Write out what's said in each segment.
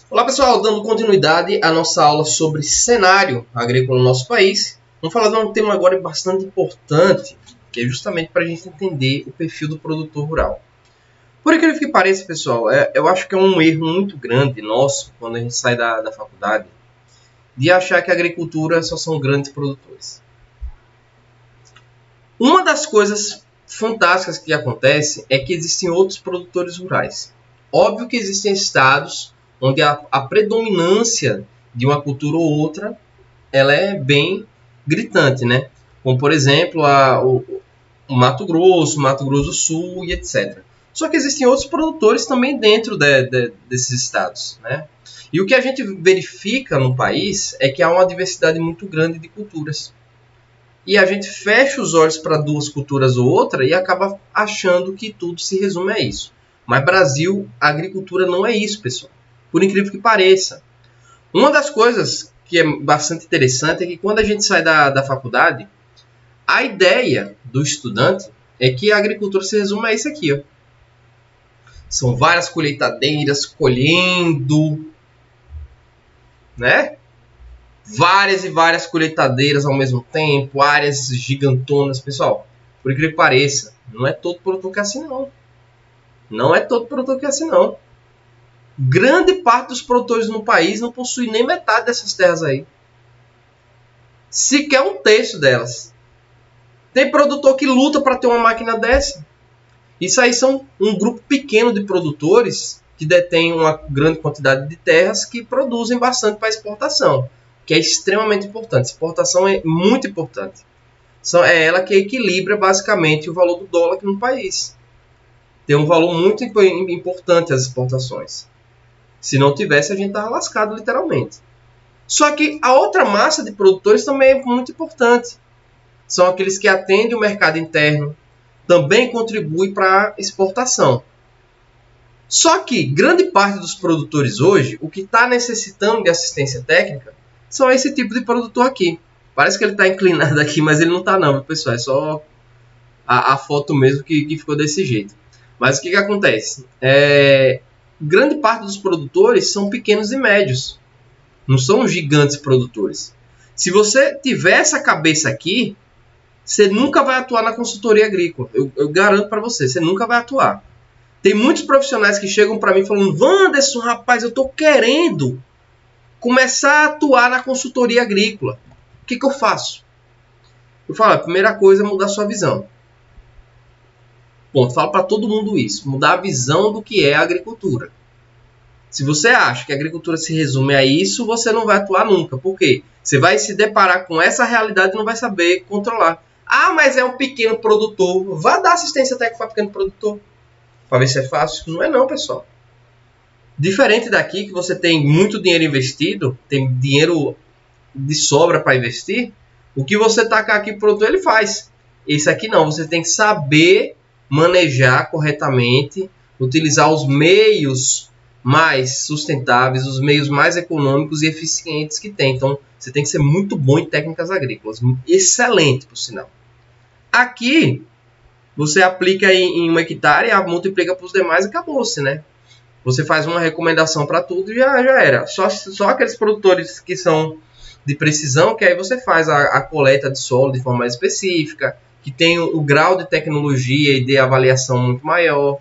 Olá pessoal, dando continuidade à nossa aula sobre cenário agrícola no nosso país, vamos falar de um tema agora bastante importante, que é justamente para a gente entender o perfil do produtor rural. Por incrível que pareça, pessoal, eu acho que é um erro muito grande nosso, quando a gente sai da faculdade, de achar que a agricultura só são grandes produtores. Uma das coisas fantásticas que acontece é que existem outros produtores rurais. Óbvio que existem estados onde a predominância de uma cultura ou outra ela é bem gritante, né? Como, por exemplo, o Mato Grosso do Sul e etc. Só que existem outros produtores também dentro desses estados, né? E o que a gente verifica no país é que há uma diversidade muito grande de culturas. E a gente fecha os olhos para duas culturas ou outra e acaba achando que tudo se resume a isso. Mas Brasil, a agricultura não é isso, pessoal. Por incrível que pareça. Uma das coisas que é bastante interessante é que quando a gente sai da faculdade, a ideia do estudante é que a agricultura se resume a isso aqui. Ó. São várias colheitadeiras colhendo, né? Várias e várias colheitadeiras ao mesmo tempo, áreas gigantonas. Pessoal, por incrível que pareça, não é todo produtor que é assim, não. Não é todo produtor que é assim, não. Grande parte dos produtores no país não possui nem metade dessas terras aí. Sequer um terço delas. Tem produtor que luta para ter uma máquina dessa. Isso aí são um grupo pequeno de produtores que detêm uma grande quantidade de terras que produzem bastante para exportação, que é extremamente importante. Exportação é muito importante. É ela que equilibra basicamente o valor do dólar aqui no país. Tem um valor muito importante as exportações. Se não tivesse, a gente estava lascado literalmente. Só que a outra massa de produtores também é muito importante. São aqueles que atendem o mercado interno, também contribui para a exportação. Só que grande parte dos produtores hoje, o que está necessitando de assistência técnica, são esse tipo de produtor aqui. Parece que ele está inclinado aqui, mas ele não está não, pessoal. É só a foto mesmo que ficou desse jeito. Mas o que acontece? Grande parte dos produtores são pequenos e médios. Não são gigantes produtores. Se você tiver essa cabeça aqui, você nunca vai atuar na consultoria agrícola. Eu garanto para você, você nunca vai atuar. Tem muitos profissionais que chegam para mim falando: Wanderson, rapaz, eu estou querendo começar a atuar na consultoria agrícola. O que eu faço? Eu falo, a primeira coisa é mudar a sua visão. Ponto. Falo para todo mundo isso. Mudar a visão do que é a agricultura. Se você acha que a agricultura se resume a isso, você não vai atuar nunca. Por quê? Você vai se deparar com essa realidade e não vai saber controlar. Ah, mas é um pequeno produtor. Vá dar assistência técnica para pequeno produtor. Para ver se é fácil. Não é não, pessoal. Diferente daqui, que você tem muito dinheiro investido, tem dinheiro de sobra para investir, o que você tacar aqui pro produtor, ele faz. Esse aqui não. Você tem que saber manejar corretamente, utilizar os meios mais sustentáveis, os meios mais econômicos e eficientes que tem. Então, você tem que ser muito bom em técnicas agrícolas. Excelente, por sinal. Aqui, você aplica em 1 hectare, multiplica para os demais e acabou-se, né? Você faz uma recomendação para tudo e já era. Só aqueles produtores que são de precisão, que aí você faz a coleta de solo de forma mais específica, que tem o grau de tecnologia e de avaliação muito maior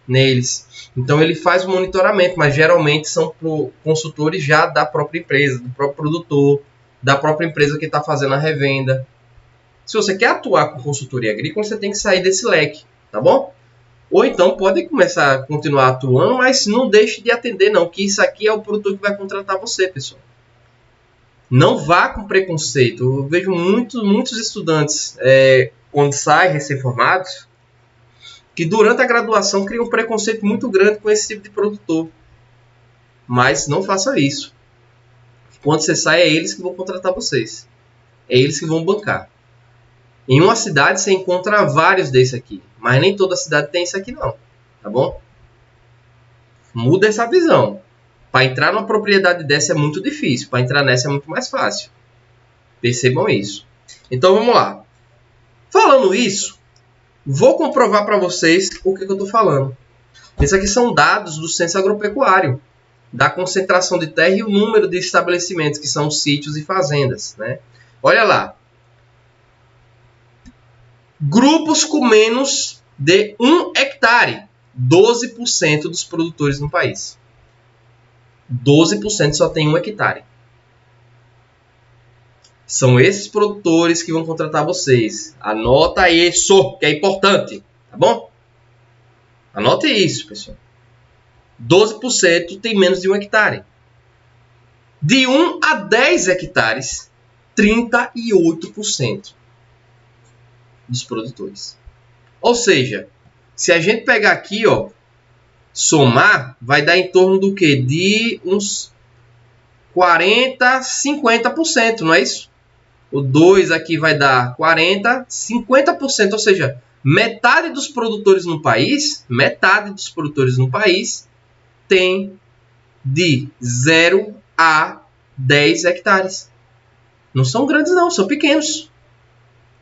neles. Então ele faz o monitoramento, mas geralmente são consultores já da própria empresa, do próprio produtor, da própria empresa que está fazendo a revenda. Se você quer atuar com consultoria agrícola, você tem que sair desse leque, tá bom? Ou então pode começar a continuar atuando, mas não deixe de atender não, que isso aqui é o produtor que vai contratar você, pessoal. Não vá com preconceito. Eu vejo muitos estudantes, quando saem recém-formados, que durante a graduação criam um preconceito muito grande com esse tipo de produtor. Mas não faça isso. Quando você sai, é eles que vão contratar vocês. É eles que vão bancar. Em uma cidade você encontra vários desses aqui. Mas nem toda cidade tem isso aqui não. Tá bom? Muda essa visão. Para entrar numa propriedade dessa é muito difícil. Para entrar nessa é muito mais fácil. Percebam isso. Então vamos lá. Falando isso, vou comprovar para vocês o que eu estou falando. Esses aqui são dados do Censo Agropecuário. da concentração de terra e o número de estabelecimentos, que são sítios e fazendas, né? Olha lá. Grupos com menos de 1 hectare. 12% dos produtores no país. 12% só tem 1 hectare. São esses produtores que vão contratar vocês. Anota isso, que é importante, tá bom? Anote isso, pessoal. 12% tem menos de 1 hectare. De 1 a 10 hectares, 38% dos produtores. Ou seja, se a gente pegar aqui, ó, somar, vai dar em torno do quê? De uns 40, 50%, não é isso? O 2 aqui vai dar 40, 50%, ou seja, metade dos produtores no país, tem de 0 a 10 hectares. Não são grandes não, são pequenos.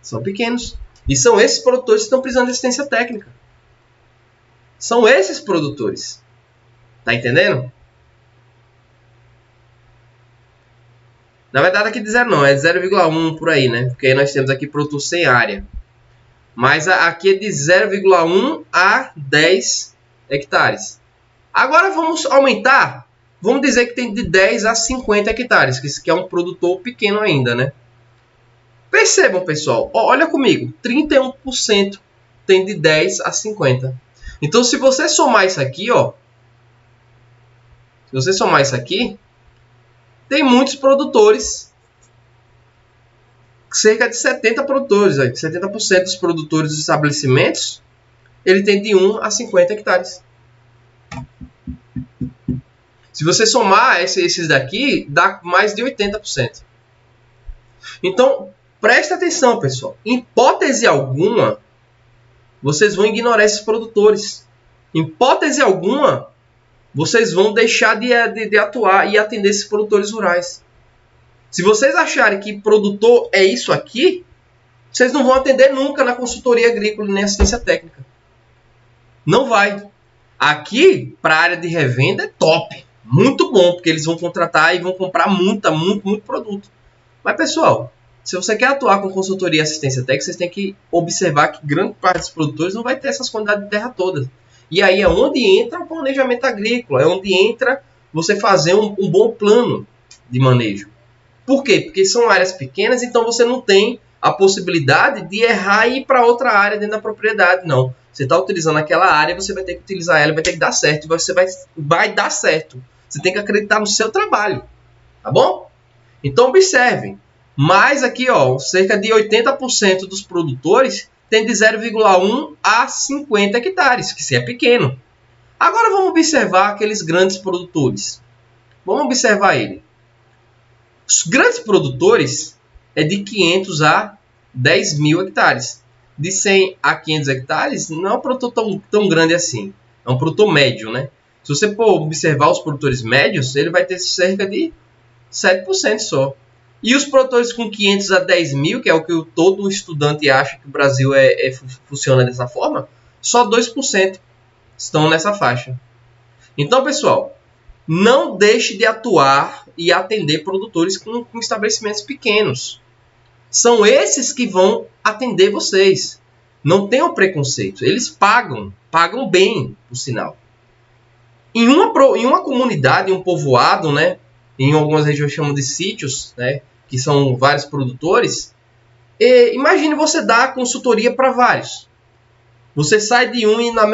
São pequenos. E são esses produtores que estão precisando de assistência técnica. São esses produtores. Tá entendendo? Na verdade aqui de 0 não, é 0,1 por aí, né? Porque aí nós temos aqui produtor sem área. Mas aqui é de 0,1 a 10 hectares. Agora vamos aumentar. Vamos dizer que tem de 10 a 50 hectares, que é um produtor pequeno ainda, né? Percebam, pessoal. Olha comigo. 31% tem de 10 a 50. Então, se você somar isso aqui, ó. Se você somar isso aqui, tem muitos produtores. Cerca de 70 produtores. 70% dos produtores dos estabelecimentos, ele tem de 1 a 50 hectares. Se você somar esses daqui, dá mais de 80%. Então, presta atenção, pessoal. Em hipótese alguma, vocês vão ignorar esses produtores. Em hipótese alguma, vocês vão deixar de atuar e atender esses produtores rurais. Se vocês acharem que produtor é isso aqui, vocês não vão atender nunca na consultoria agrícola nem assistência técnica. Não vai. Aqui, para a área de revenda, é top. Muito bom, porque eles vão contratar e vão comprar muito produto. Mas, pessoal, se você quer atuar com consultoria e assistência técnica, vocês têm que observar que grande parte dos produtores não vai ter essas quantidades de terra todas. E aí é onde entra o planejamento agrícola, é onde entra você fazer um bom plano de manejo. Por quê? Porque são áreas pequenas, então você não tem a possibilidade de errar e ir para outra área dentro da propriedade, não. Você está utilizando aquela área, você vai ter que utilizar ela, vai ter que dar certo, e você vai dar certo. Você tem que acreditar no seu trabalho, tá bom? Então observem, mais aqui, ó, cerca de 80% dos produtores tem de 0,1 a 50 hectares, que se é pequeno. Agora vamos observar aqueles grandes produtores. Vamos observar ele. Os grandes produtores é de 500 a 10 mil hectares. De 100 a 500 hectares não é um produtor tão grande assim. É um produtor médio, né? Se você for observar os produtores médios, ele vai ter cerca de 7% só. E os produtores com 500 a 10 mil, que é o que todo estudante acha que o Brasil funciona dessa forma, só 2% estão nessa faixa. Então, pessoal, não deixe de atuar e atender produtores com estabelecimentos pequenos. São esses que vão atender vocês. Não tenham preconceito. Eles pagam bem, por sinal. Em uma comunidade, em um povoado, né, em algumas regiões chamam de sítios, né, que são vários produtores, imagine você dar consultoria para vários. Você sai de um e no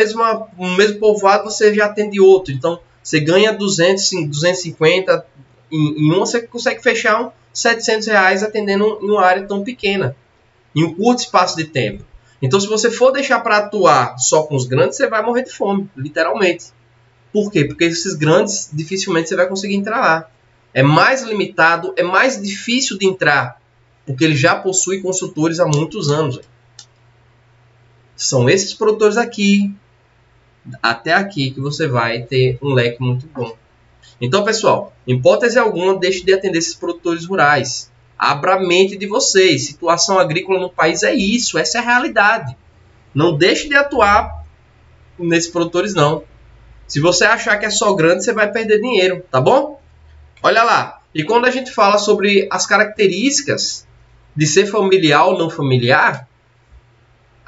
mesmo povoado você já atende outro. Então, você ganha 200, 250, em um você consegue fechar uns R$700 atendendo em uma área tão pequena, em um curto espaço de tempo. Então, se você for deixar para atuar só com os grandes, você vai morrer de fome, literalmente. Por quê? Porque esses grandes, dificilmente você vai conseguir entrar lá. É mais limitado, é mais difícil de entrar, porque ele já possui consultores há muitos anos. São esses produtores aqui, até aqui, que você vai ter um leque muito bom. Então, pessoal, em hipótese alguma, deixe de atender esses produtores rurais. Abra a mente de vocês. Situação agrícola no país é isso, essa é a realidade. Não deixe de atuar nesses produtores, não. Se você achar que é só grande, você vai perder dinheiro, tá bom? Olha lá. E quando a gente fala sobre as características de ser familiar ou não familiar,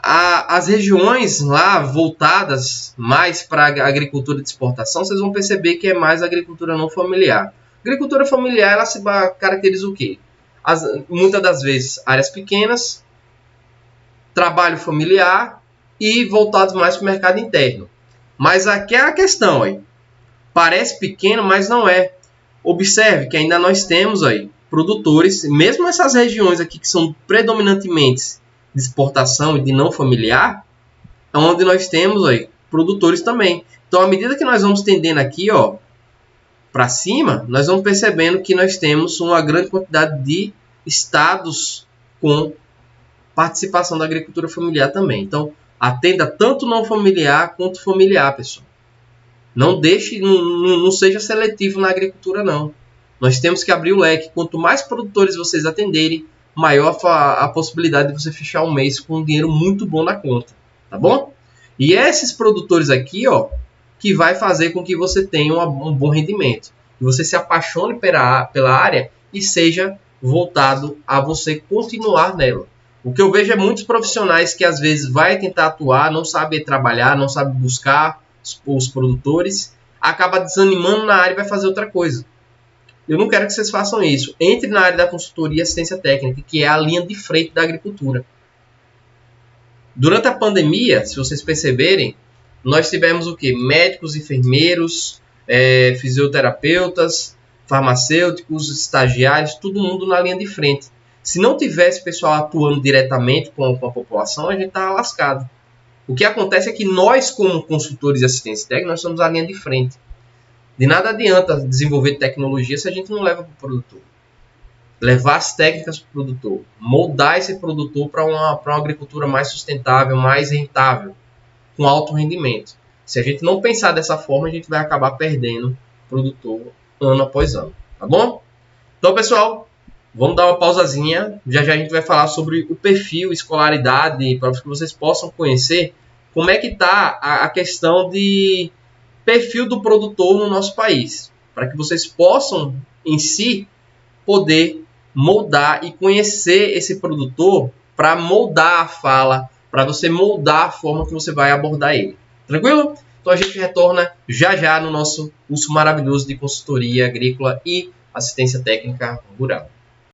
as regiões lá voltadas mais para a agricultura de exportação, vocês vão perceber que é mais agricultura não familiar. Agricultura familiar, ela se caracteriza o quê? Muitas das vezes áreas pequenas, trabalho familiar e voltados mais para o mercado interno. Mas aqui é a questão, aí. Parece pequeno, mas não é. Observe que ainda nós temos aí produtores, mesmo essas regiões aqui que são predominantemente de exportação e de não familiar, onde nós temos aí produtores também. Então, à medida que nós vamos tendendo aqui, ó, para cima, nós vamos percebendo que nós temos uma grande quantidade de estados com participação da agricultura familiar também. Então, atenda tanto não familiar quanto familiar, pessoal. Não deixe, não seja seletivo na agricultura, não. Nós temos que abrir o leque. Quanto mais produtores vocês atenderem, maior a possibilidade de você fechar um mês com um dinheiro muito bom na conta, tá bom? E esses produtores aqui, ó, que vai fazer com que você tenha um bom rendimento. Que você se apaixone pela área e seja voltado a você continuar nela. O que eu vejo é muitos profissionais que às vezes vai tentar atuar, não sabe trabalhar, não sabe buscar os produtores, acaba desanimando na área e vai fazer outra coisa. Eu não quero que vocês façam isso. Entre na área da consultoria e assistência técnica, que é a linha de frente da agricultura. Durante a pandemia, se vocês perceberem, nós tivemos o quê? Médicos, enfermeiros, fisioterapeutas, farmacêuticos, estagiários, todo mundo na linha de frente. Se não tivesse pessoal atuando diretamente com a população, a gente estava lascado. O que acontece é que nós, como consultores de assistência técnica, nós somos a linha de frente. De nada adianta desenvolver tecnologia se a gente não leva para o produtor. Levar as técnicas para o produtor. Moldar esse produtor para uma agricultura mais sustentável, mais rentável, com alto rendimento. Se a gente não pensar dessa forma, a gente vai acabar perdendo o produtor ano após ano. Tá bom? Então, pessoal, vamos dar uma pausazinha. Já já a gente vai falar sobre o perfil, escolaridade, para que vocês possam conhecer como é que está a questão de perfil do produtor no nosso país, para que vocês possam, em si, poder moldar e conhecer esse produtor para moldar a fala, para você moldar a forma que você vai abordar ele. Tranquilo? Então a gente retorna já já no nosso curso maravilhoso de consultoria agrícola e assistência técnica rural.